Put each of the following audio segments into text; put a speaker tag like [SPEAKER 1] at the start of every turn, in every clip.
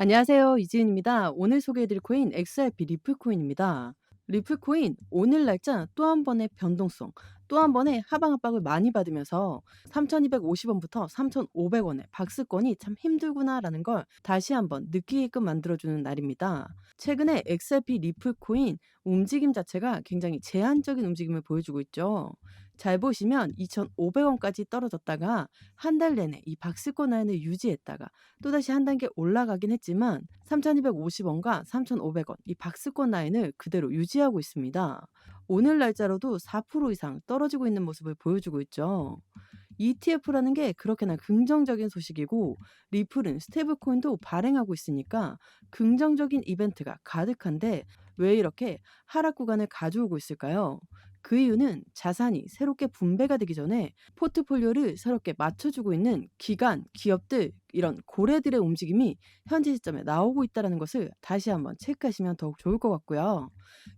[SPEAKER 1] 안녕하세요. 이지은입니다. 오늘 소개해드릴 코인 XRP 리플코인입니다. 리플코인 오늘 날짜 또 한 번의 변동성, 또 한 번의 하방 압박을 많이 받으면서 3,250원부터 3,500원의 박스권이 참 힘들구나라는 걸 다시 한번 느끼게끔 만들어주는 날입니다. 최근에 XRP 리플코인 움직임 자체가 굉장히 제한적인 움직임을 보여주고 있죠. 잘 보시면 2,500원까지 떨어졌다가 한 달 내내 이 박스권 라인을 유지했다가 또다시 한 단계 올라가긴 했지만 3,250원과 3,500원 이 박스권 라인을 그대로 유지하고 있습니다. 오늘 날짜로도 4% 이상 떨어지고 있는 모습을 보여주고 있죠. ETF라는 게 그렇게나 긍정적인 소식이고 리플은 스테이블코인도 발행하고 있으니까 긍정적인 이벤트가 가득한데 왜 이렇게 하락 구간을 가져오고 있을까요? 그 이유는 자산이 새롭게 분배가 되기 전에 포트폴리오를 새롭게 맞춰주고 있는 기관, 기업들, 이런 고래들의 움직임이 현재 시점에 나오고 있다는 것을 다시 한번 체크하시면 더욱 좋을 것 같고요.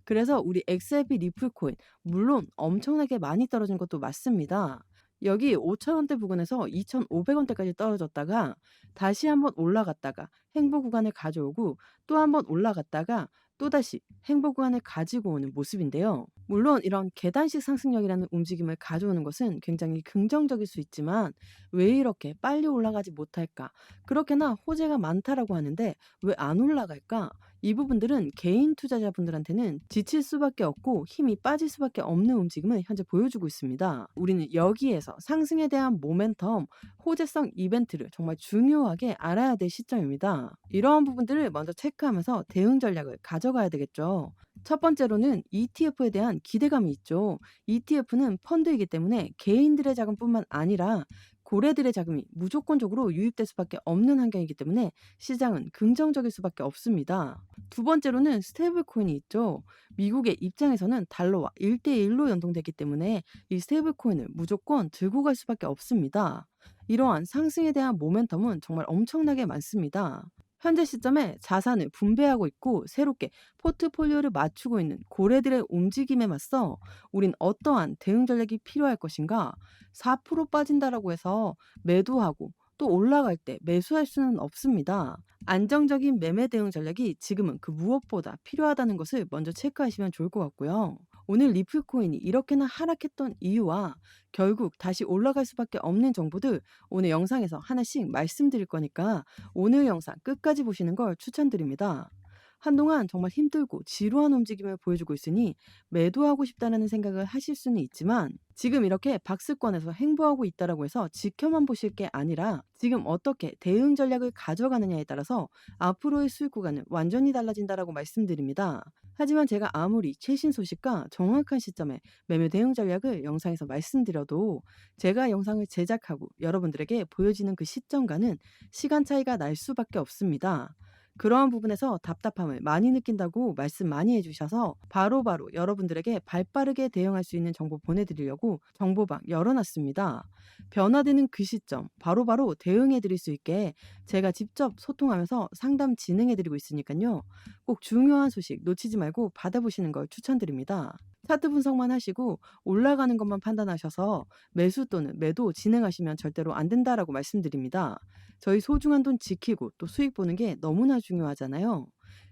[SPEAKER 1] 그래서 우리 XRP 리플코인, 물론 엄청나게 많이 떨어진 것도 맞습니다. 여기 5,000원대 부근에서 2,500원대까지 떨어졌다가 다시 한번 올라갔다가 행보 구간을 가져오고 또 한번 올라갔다가 또다시 행보 구간을 가지고 오는 모습인데요. 물론 이런 계단식 상승력이라는 움직임을 가져오는 것은 굉장히 긍정적일 수 있지만 왜 이렇게 빨리 올라가지 못할까? 그렇게나 호재가 많다라고 하는데 왜 안 올라갈까? 이 부분들은 개인 투자자분들한테는 지칠 수밖에 없고 힘이 빠질 수밖에 없는 움직임을 현재 보여주고 있습니다. 우리는 여기에서 상승에 대한 모멘텀, 호재성 이벤트를 정말 중요하게 알아야 될 시점입니다. 이러한 부분들을 먼저 체크하면서 대응 전략을 가져가야 되겠죠. 첫 번째로는 ETF에 대한 기대감이 있죠. ETF는 펀드이기 때문에 개인들의 자금뿐만 아니라 고래들의 자금이 무조건적으로 유입될 수밖에 없는 환경이기 때문에 시장은 긍정적일 수밖에 없습니다. 두 번째로는 스테이블 코인이 있죠. 미국의 입장에서는 달러와 1대1로 연동되기 때문에 이 스테이블 코인을 무조건 들고 갈 수밖에 없습니다. 이러한 상승에 대한 모멘텀은 정말 엄청나게 많습니다. 현재 시점에 자산을 분배하고 있고 새롭게 포트폴리오를 맞추고 있는 고래들의 움직임에 맞서 우린 어떠한 대응 전략이 필요할 것인가? 4% 빠진다라고 해서 매도하고 또 올라갈 때 매수할 수는 없습니다. 안정적인 매매 대응 전략이 지금은 그 무엇보다 필요하다는 것을 먼저 체크하시면 좋을 것 같고요. 오늘 리플코인이 이렇게나 하락했던 이유와 결국 다시 올라갈 수밖에 없는 정보들 오늘 영상에서 하나씩 말씀드릴 거니까 오늘 영상 끝까지 보시는 걸 추천드립니다. 한동안 정말 힘들고 지루한 움직임을 보여주고 있으니 매도하고 싶다는 생각을 하실 수는 있지만 지금 이렇게 박스권에서 행보하고 있다라고 해서 지켜만 보실 게 아니라 지금 어떻게 대응 전략을 가져가느냐에 따라서 앞으로의 수익 구간은 완전히 달라진다라고 말씀드립니다. 하지만 제가 아무리 최신 소식과 정확한 시점에 매매 대응 전략을 영상에서 말씀드려도 제가 영상을 제작하고 여러분들에게 보여지는 그 시점과는 시간 차이가 날 수밖에 없습니다. 그러한 부분에서 답답함을 많이 느낀다고 말씀 많이 해주셔서 바로바로 여러분들에게 발빠르게 대응할 수 있는 정보 보내드리려고 정보방 열어놨습니다. 변화되는 그 시점 바로바로 대응해드릴 수 있게 제가 직접 소통하면서 상담 진행해드리고 있으니까요. 꼭 중요한 소식 놓치지 말고 받아보시는 걸 추천드립니다. 차트 분석만 하시고 올라가는 것만 판단하셔서 매수 또는 매도 진행하시면 절대로 안 된다라고 말씀드립니다. 저희 소중한 돈 지키고 또 수익 보는 게 너무나 중요하잖아요.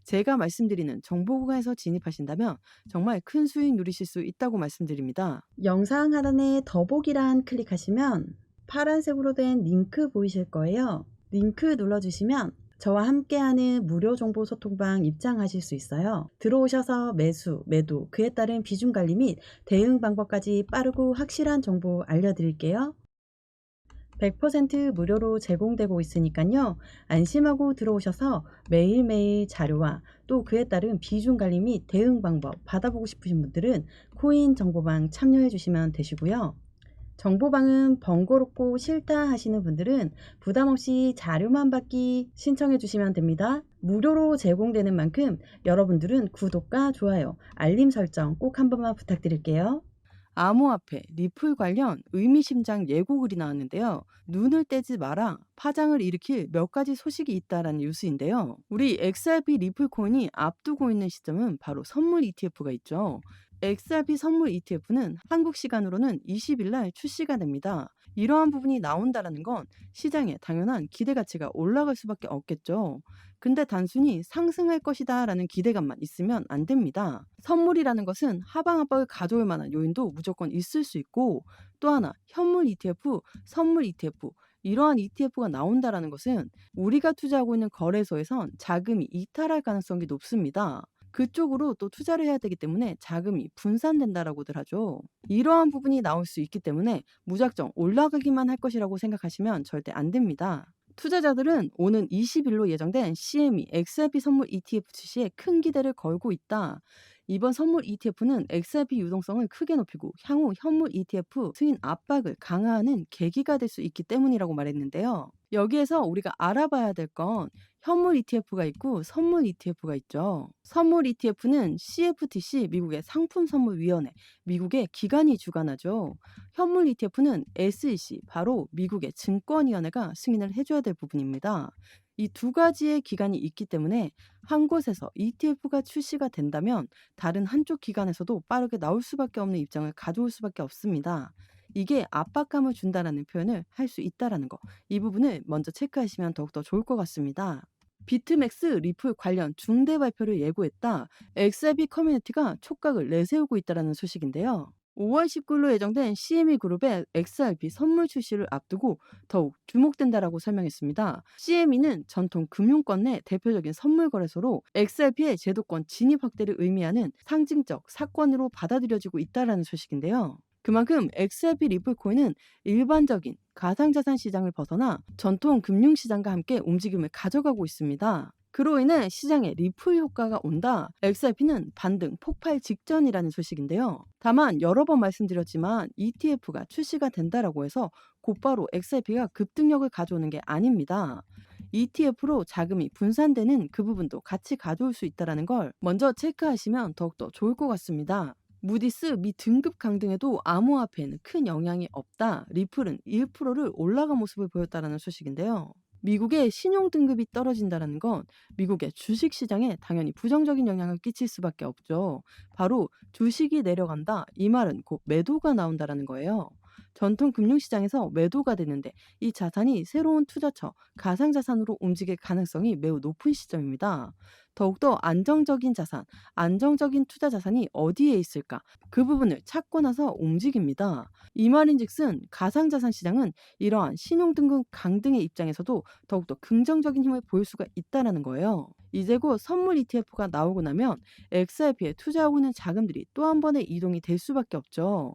[SPEAKER 1] 제가 말씀드리는 정보 구간에서 진입하신다면 정말 큰 수익 누리실 수 있다고 말씀드립니다.
[SPEAKER 2] 영상 하단에 더보기란 클릭하시면 파란색으로 된 링크 보이실 거예요. 링크 눌러주시면 저와 함께하는 무료 정보 소통방 입장하실 수 있어요. 들어오셔서 매수, 매도, 그에 따른 비중 관리 및 대응 방법까지 빠르고 확실한 정보 알려드릴게요. 100% 무료로 제공되고 있으니까요. 안심하고 들어오셔서 매일매일 자료와 또 그에 따른 비중 관리 및 대응 방법 받아보고 싶으신 분들은 코인 정보방 참여해 주시면 되시고요. 정보방은 번거롭고 싫다 하시는 분들은 부담없이 자료만 받기 신청해 주시면 됩니다. 무료로 제공되는 만큼 여러분들은 구독과 좋아요, 알림 설정 꼭 한 번만 부탁드릴게요.
[SPEAKER 1] 암호화폐, 리플 관련 의미심장 예고글이 나왔는데요. 눈을 떼지 마라. 파장을 일으킬 몇 가지 소식이 있다라는 뉴스인데요. 우리 XRP 리플 코인이 앞두고 있는 시점은 바로 선물 ETF가 있죠. XRP 선물 ETF는 한국 시간으로는 20일 날 출시가 됩니다. 이러한 부분이 나온다라는 건 시장에 당연한 기대 가치가 올라갈 수밖에 없겠죠. 근데 단순히 상승할 것이다라는 기대감만 있으면 안 됩니다. 선물이라는 것은 하방 압박을 가져올 만한 요인도 무조건 있을 수 있고, 또 하나 현물 ETF, 선물 ETF, 이러한 ETF가 나온다라는 것은 우리가 투자하고 있는 거래소에선 자금이 이탈할 가능성이 높습니다. 그쪽으로 또 투자를 해야 되기 때문에 자금이 분산된다라고들 하죠. 이러한 부분이 나올 수 있기 때문에 무작정 올라가기만 할 것이라고 생각하시면 절대 안 됩니다. 투자자들은 오는 20일로 예정된 CME XRP 선물 ETF 출시에 큰 기대를 걸고 있다. 이번 선물 ETF는 XRP 유동성을 크게 높이고 향후 현물 ETF 승인 압박을 강화하는 계기가 될 수 있기 때문이라고 말했는데요. 여기에서 우리가 알아봐야 될 건 현물 ETF가 있고 선물 ETF가 있죠. 선물 ETF는 CFTC 미국의 상품선물위원회, 미국의 기관이 주관하죠. 현물 ETF는 SEC, 바로 미국의 증권위원회가 승인을 해줘야 될 부분입니다. 이 두 가지의 기관이 있기 때문에 한 곳에서 ETF가 출시가 된다면 다른 한쪽 기관에서도 빠르게 나올 수밖에 없는 입장을 가져올 수밖에 없습니다. 이게 압박감을 준다라는 표현을 할 수 있다라는 거. 이 부분을 먼저 체크하시면 더욱더 좋을 것 같습니다. 비트맥스 리플 관련 중대 발표를 예고했다. XRP 커뮤니티가 촉각을 내세우고 있다는 소식인데요. 5월 19일로 예정된 CME 그룹의 XRP 선물 출시를 앞두고 더욱 주목된다라고 설명했습니다. CME는 전통 금융권 내 대표적인 선물 거래소로 XRP의 제도권 진입 확대를 의미하는 상징적 사건으로 받아들여지고 있다라는 소식인데요. 그만큼 XRP 리플코인은 일반적인 가상자산 시장을 벗어나 전통 금융시장과 함께 움직임을 가져가고 있습니다. 그로 인해 시장에 리플 효과가 온다. XRP는 반등 폭발 직전이라는 소식인데요. 다만 여러 번 말씀드렸지만 ETF가 출시가 된다라고 해서 곧바로 XRP가 급등력을 가져오는 게 아닙니다. ETF로 자금이 분산되는 그 부분도 같이 가져올 수 있다는 걸 먼저 체크하시면 더욱더 좋을 것 같습니다. 무디스 미 등급 강등에도 암호화폐에는 큰 영향이 없다. 리플은 1%를 올라간 모습을 보였다는 소식인데요. 미국의 신용 등급이 떨어진다는 건 미국의 주식 시장에 당연히 부정적인 영향을 끼칠 수밖에 없죠. 바로 주식이 내려간다. 이 말은 곧 매도가 나온다라는 거예요. 전통 금융시장에서 매도가 되는데 이 자산이 새로운 투자처, 가상자산으로 움직일 가능성이 매우 높은 시점입니다. 더욱더 안정적인 자산, 안정적인 투자 자산이 어디에 있을까? 그 부분을 찾고 나서 움직입니다. 이 말인즉슨 가상자산 시장은 이러한 신용등급 강등의 입장에서도 더욱더 긍정적인 힘을 보일 수가 있다는 거예요. 이제 곧 선물 ETF가 나오고 나면 XRP에 투자하고 있는 자금들이 또 한 번의 이동이 될 수밖에 없죠.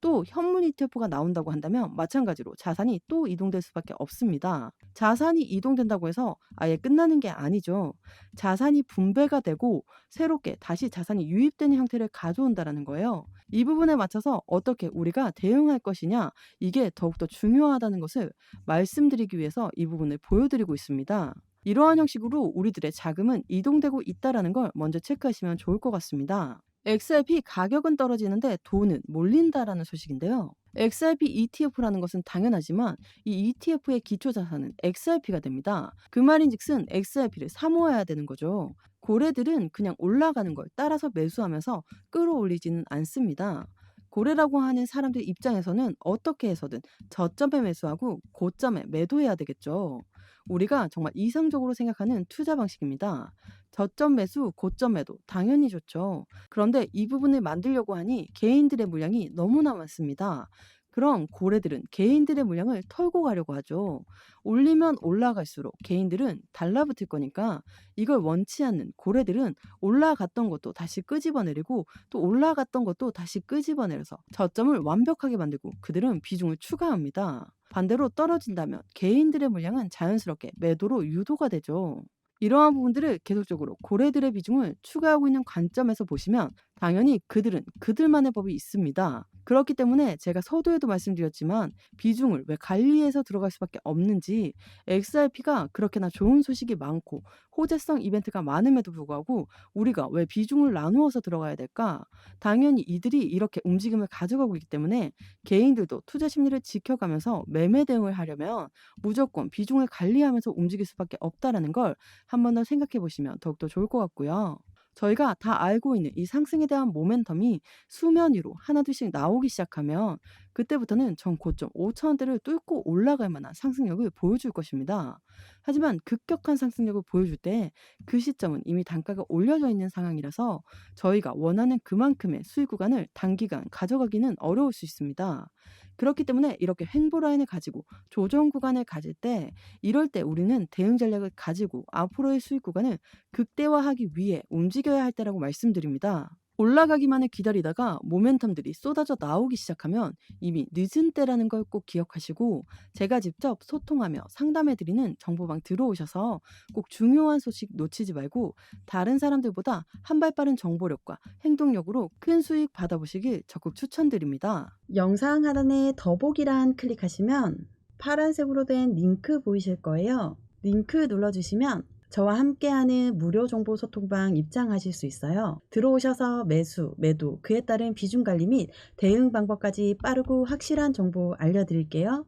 [SPEAKER 1] 또 현물 ETF가 나온다고 한다면 마찬가지로 자산이 또 이동될 수밖에 없습니다. 자산이 이동된다고 해서 아예 끝나는 게 아니죠. 자산이 분배가 되고 새롭게 다시 자산이 유입되는 형태를 가져온다라는 거예요. 이 부분에 맞춰서 어떻게 우리가 대응할 것이냐, 이게 더욱더 중요하다는 것을 말씀드리기 위해서 이 부분을 보여드리고 있습니다. 이러한 형식으로 우리들의 자금은 이동되고 있다는 걸 먼저 체크하시면 좋을 것 같습니다. XRP 가격은 떨어지는데 돈은 몰린다라는 소식인데요. XRP ETF라는 것은 당연하지만 이 ETF의 기초 자산은 XRP가 됩니다. 그 말인즉슨 XRP를 사모아야 되는 거죠. 고래들은 그냥 올라가는 걸 따라서 매수하면서 끌어올리지는 않습니다. 고래라고 하는 사람들 입장에서는 어떻게 해서든 저점에 매수하고 고점에 매도해야 되겠죠. 우리가 정말 이상적으로 생각하는 투자 방식입니다. 저점 매수, 고점 매도 당연히 좋죠. 그런데 이 부분을 만들려고 하니 개인들의 물량이 너무나 많습니다. 그럼 고래들은 개인들의 물량을 털고 가려고 하죠. 올리면 올라갈수록 개인들은 달라붙을 거니까 이걸 원치 않는 고래들은 올라갔던 것도 다시 끄집어내리고 또 올라갔던 것도 다시 끄집어내려서 저점을 완벽하게 만들고 그들은 비중을 추가합니다. 반대로 떨어진다면 개인들의 물량은 자연스럽게 매도로 유도가 되죠. 이러한 부분들을 계속적으로 고래들의 비중을 추가하고 있는 관점에서 보시면 당연히 그들은 그들만의 법이 있습니다. 그렇기 때문에 제가 서두에도 말씀드렸지만 비중을 왜 관리해서 들어갈 수밖에 없는지, XRP가 그렇게나 좋은 소식이 많고 호재성 이벤트가 많음에도 불구하고 우리가 왜 비중을 나누어서 들어가야 될까? 당연히 이들이 이렇게 움직임을 가져가고 있기 때문에 개인들도 투자 심리를 지켜가면서 매매 대응을 하려면 무조건 비중을 관리하면서 움직일 수밖에 없다라는 걸 한 번 더 생각해 보시면 더욱더 좋을 것 같고요. 저희가 다 알고 있는 이 상승에 대한 모멘텀이 수면 위로 하나둘씩 나오기 시작하면 그때부터는 전 고점 5,000원대를 뚫고 올라갈 만한 상승력을 보여줄 것입니다. 하지만 급격한 상승력을 보여줄 때 그 시점은 이미 단가가 올려져 있는 상황이라서 저희가 원하는 그만큼의 수익 구간을 단기간 가져가기는 어려울 수 있습니다. 그렇기 때문에 이렇게 횡보 라인을 가지고 조정 구간을 가질 때 이럴 때 우리는 대응 전략을 가지고 앞으로의 수익 구간을 극대화하기 위해 움직여야 할 때라고 말씀드립니다. 올라가기만을 기다리다가 모멘텀들이 쏟아져 나오기 시작하면 이미 늦은 때라는 걸 꼭 기억하시고 제가 직접 소통하며 상담해드리는 정보방 들어오셔서 꼭 중요한 소식 놓치지 말고 다른 사람들보다 한 발 빠른 정보력과 행동력으로 큰 수익 받아보시길 적극 추천드립니다.
[SPEAKER 2] 영상 하단에 더보기란 클릭하시면 파란색으로 된 링크 보이실 거예요. 링크 눌러주시면 저와 함께하는 무료 정보 소통방 입장하실 수 있어요. 들어오셔서 매수, 매도, 그에 따른 비중 관리 및 대응 방법까지 빠르고 확실한 정보 알려드릴게요.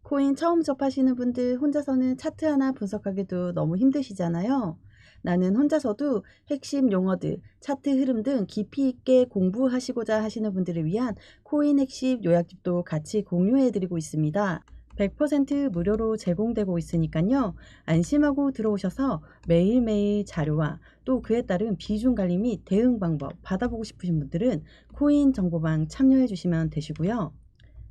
[SPEAKER 2] 코인 처음 접하시는 분들 혼자서는 차트 하나 분석하기도 너무 힘드시잖아요. 나는 혼자서도 핵심 용어들, 차트 흐름 등 깊이 있게 공부하시고자 하시는 분들을 위한 코인 핵심 요약집도 같이 공유해드리고 있습니다. 100% 무료로 제공되고 있으니까요. 안심하고 들어오셔서 매일매일 자료와 또 그에 따른 비중 관리 및 대응 방법 받아보고 싶으신 분들은 코인 정보방 참여해 주시면 되시고요.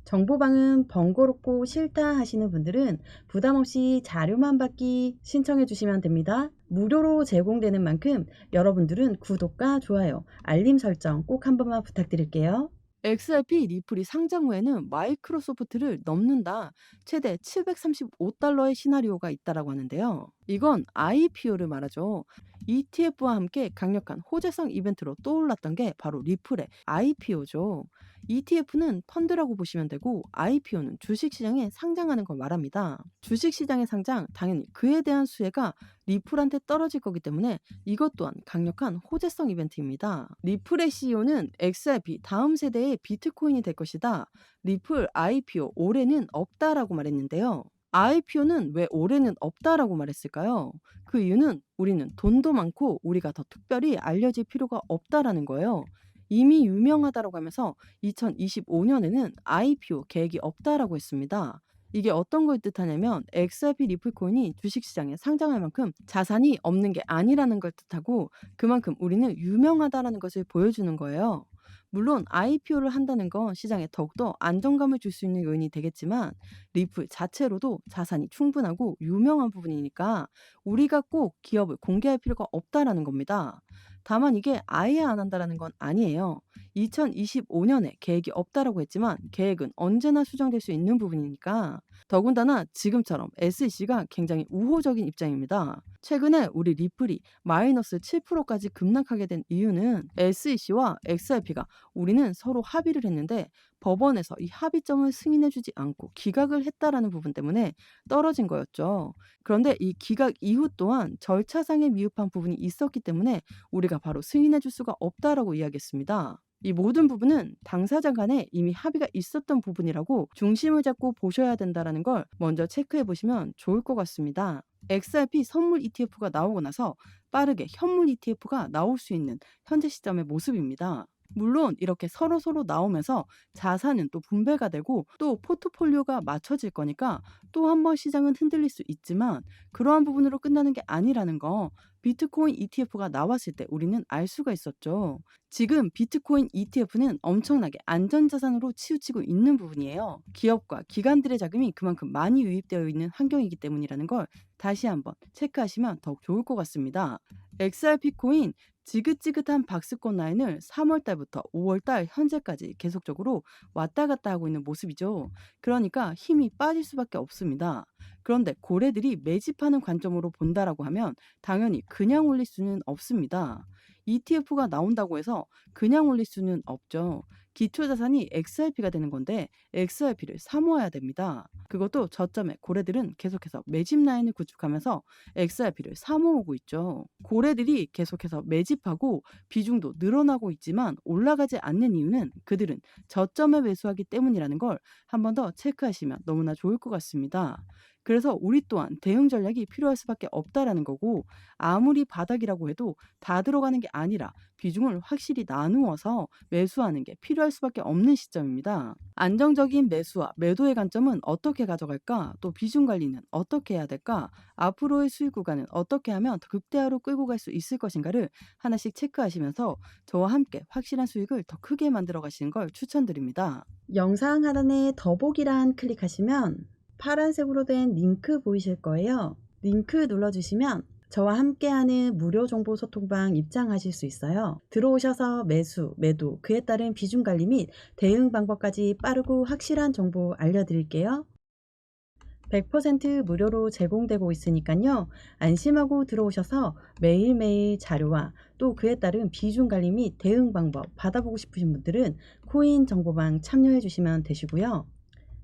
[SPEAKER 2] 정보방은 번거롭고 싫다 하시는 분들은 부담없이 자료만 받기 신청해 주시면 됩니다. 무료로 제공되는 만큼 여러분들은 구독과 좋아요, 알림 설정 꼭 한 번만 부탁드릴게요.
[SPEAKER 1] XRP 리플이 상장 후에는 마이크로소프트를 넘는다 최대 735달러의 시나리오가 있다라고 하는데요. 이건 IPO를 말하죠. ETF와 함께 강력한 호재성 이벤트로 떠올랐던 게 바로 리플의 IPO죠. ETF는 펀드라고 보시면 되고 IPO는 주식시장에 상장하는 걸 말합니다. 주식시장의 상장, 당연히 그에 대한 수혜가 리플한테 떨어질 거기 때문에 이것 또한 강력한 호재성 이벤트입니다. 리플의 CEO는 XRP 다음 세대의 비트코인이 될 것이다. 리플 IPO 올해는 없다라고 말했는데요. IPO는 왜 올해는 없다라고 말했을까요? 그 이유는 우리는 돈도 많고 우리가 더 특별히 알려질 필요가 없다라는 거예요. 이미 유명하다라고 하면서 2025년에는 IPO 계획이 없다라고 했습니다. 이게 어떤 걸 뜻하냐면 XRP 리플코인이 주식시장에 상장할 만큼 자산이 없는 게 아니라는 걸 뜻하고 그만큼 우리는 유명하다라는 것을 보여주는 거예요. 물론 IPO를 한다는 건 시장에 더욱더 안정감을 줄 수 있는 요인이 되겠지만 리플 자체로도 자산이 충분하고 유명한 부분이니까 우리가 꼭 기업을 공개할 필요가 없다라는 겁니다. 다만 이게 아예 안 한다라는 건 아니에요. 2025년에 계획이 없다라고 했지만 계획은 언제나 수정될 수 있는 부분이니까 더군다나 지금처럼 SEC가 굉장히 우호적인 입장입니다. 최근에 우리 리플이 마이너스 7%까지 급락하게 된 이유는 SEC와 XRP가 우리는 서로 합의를 했는데 법원에서 이 합의점을 승인해주지 않고 기각을 했다라는 부분 때문에 떨어진 거였죠. 그런데 이 기각 이후 또한 절차상의 미흡한 부분이 있었기 때문에 우리가 바로 승인해줄 수가 없다라고 이야기했습니다. 이 모든 부분은 당사자 간에 이미 합의가 있었던 부분이라고 중심을 잡고 보셔야 된다라는 걸 먼저 체크해 보시면 좋을 것 같습니다. XRP 선물 ETF가 나오고 나서 빠르게 현물 ETF가 나올 수 있는 현재 시점의 모습입니다. 물론 이렇게 서로서로 나오면서 자산은 또 분배가 되고 또 포트폴리오가 맞춰질 거니까 또 한 번 시장은 흔들릴 수 있지만 그러한 부분으로 끝나는 게 아니라는 거 비트코인 ETF가 나왔을 때 우리는 알 수가 있었죠. 지금 비트코인 ETF는 엄청나게 안전자산으로 치우치고 있는 부분이에요. 기업과 기관들의 자금이 그만큼 많이 유입되어 있는 환경이기 때문이라는 걸 다시 한번 체크하시면 더욱 좋을 것 같습니다. XRP 코인 지긋지긋한 박스권 라인을 3월 달부터 5월 달 현재까지 계속적으로 왔다 갔다 하고 있는 모습이죠. 그러니까 힘이 빠질 수밖에 없습니다. 그런데 고래들이 매집하는 관점으로 본다라고 하면 당연히 그냥 올릴 수는 없습니다. ETF가 나온다고 해서 그냥 올릴 수는 없죠. 기초자산이 XRP가 되는 건데 XRP를 사모아야 됩니다. 그것도 저점에 고래들은 계속해서 매집 라인을 구축하면서 XRP를 사모으고 있죠. 고래들이 계속해서 매집하고 비중도 늘어나고 있지만 올라가지 않는 이유는 그들은 저점에 매수하기 때문이라는 걸 한 번 더 체크하시면 너무나 좋을 것 같습니다. 그래서 우리 또한 대응 전략이 필요할 수밖에 없다라는 거고, 아무리 바닥이라고 해도 다 들어가는 게 아니라 비중을 확실히 나누어서 매수하는 게 필요할 수밖에 없는 시점입니다. 안정적인 매수와 매도의 관점은 어떻게 가져갈까? 또 비중 관리는 어떻게 해야 될까? 앞으로의 수익 구간은 어떻게 하면 더 극대화로 끌고 갈 수 있을 것인가를 하나씩 체크하시면서 저와 함께 확실한 수익을 더 크게 만들어 가시는 걸 추천드립니다.
[SPEAKER 2] 영상 하단에 더보기란 클릭하시면 파란색으로 된 링크 보이실 거예요. 링크 눌러주시면 저와 함께하는 무료 정보 소통방 입장하실 수 있어요. 들어오셔서 매수, 매도, 그에 따른 비중 관리 및 대응 방법까지 빠르고 확실한 정보 알려드릴게요. 100% 무료로 제공되고 있으니까요. 안심하고 들어오셔서 매일매일 자료와 또 그에 따른 비중 관리 및 대응 방법 받아보고 싶으신 분들은 코인 정보방 참여해 주시면 되시고요.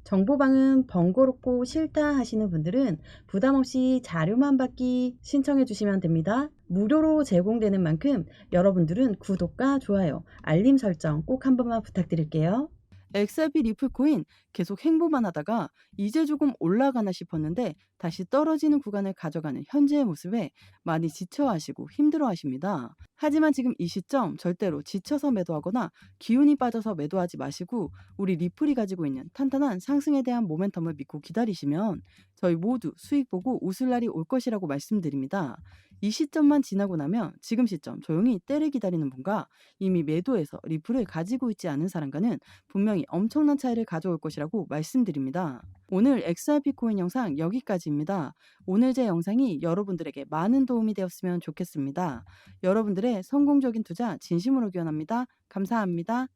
[SPEAKER 2] 정보방은 번거롭고 싫다 하시는 분들은 부담 없이 자료만 받기 신청해 주시면 됩니다. 무료로 제공되는 만큼 여러분들은 구독과 좋아요, 알림 설정 꼭 한 번만 부탁드릴게요.
[SPEAKER 1] XRP 리플코인 계속 행보만 하다가 이제 조금 올라가나 싶었는데 다시 떨어지는 구간을 가져가는 현재의 모습에 많이 지쳐하시고 힘들어하십니다. 하지만 지금 이 시점 절대로 지쳐서 매도하거나 기운이 빠져서 매도하지 마시고 우리 리플이 가지고 있는 탄탄한 상승에 대한 모멘텀을 믿고 기다리시면 저희 모두 수익 보고 웃을 날이 올 것이라고 말씀드립니다. 이 시점만 지나고 나면 지금 시점 조용히 때를 기다리는 분과 이미 매도해서 리플을 가지고 있지 않은 사람과는 분명히 엄청난 차이를 가져올 것이라고 말씀드립니다. 오늘 XRP 코인 영상 여기까지입니다. 오늘 제 영상이 여러분들에게 많은 도움이 되었으면 좋겠습니다. 여러분들의 성공적인 투자 진심으로 기원합니다. 감사합니다.